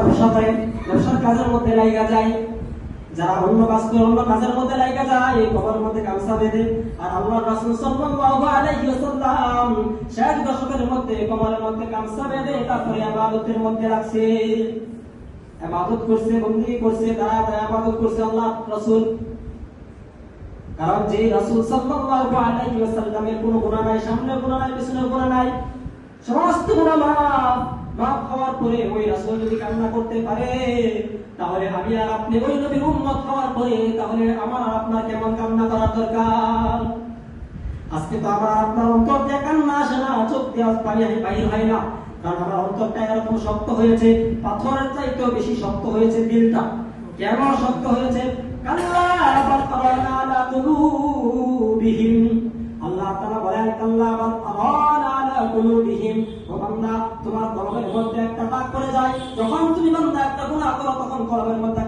ব্যবসা করে, ব্যবসার কাজের মধ্যে লাইগা যায়, যারা অন্য কাজ করে অন্য কাজের মধ্যে লাইগা যায়, এই কবরের মধ্যে গামছা বেঁধে। আর আল্লাহর রাসূল সাল্লাল্লাহু আলাইহি ওয়াসাল্লাম শেষ দশকের মধ্যে কবরের মধ্যে গামছা বেঁধে তারপরে ইবাদতের মধ্যে রাখছে, ইবাদত করছে, বন্দেগী করছে, তারা ইবাদত করছে আল্লাহর রাসূল। কারণ যে রাসূল সাল্লাল্লাহু আলাইহি ওয়াসাল্লামের কোনো গুনাহ নাই, সামনে গুনাহ নাই, পিছনে গুনাহ নাই, সমস্ত গুনাহ মাফ হওয়ার পরে ওই রাসূল যদি কান্না করতে পারে, তাহলে আমি আর আপনি ওই নবীর উম্মত হওয়ার পরে তাহলে আমার আর আপনার কেমন কান্না করার দরকার? আজকে তো আমার আপনার অন্তর দিয়ে কান্না আসে না, চোখ দিয়ে পানি বাইর হয় না, কারণ আমার অন্তরটা এরকম শক্ত হয়েছে, পাথরের চাইতেও বেশি শক্ত হয়েছে দিলটা। কেন শক্ত হয়েছে? কাল্লা বাল আরানা আলা কুলুবিহিম, আল্লাহ তাআলা বলেন কাল্লা বাল আরানা আলা কুলুবিহিম, ও বান্দা তোমার কলবের মধ্যে একটা দাগ পড়ে যায়, যখন তুমি বান্দা একটা গুনাহ করো তখন কলবের মধ্যে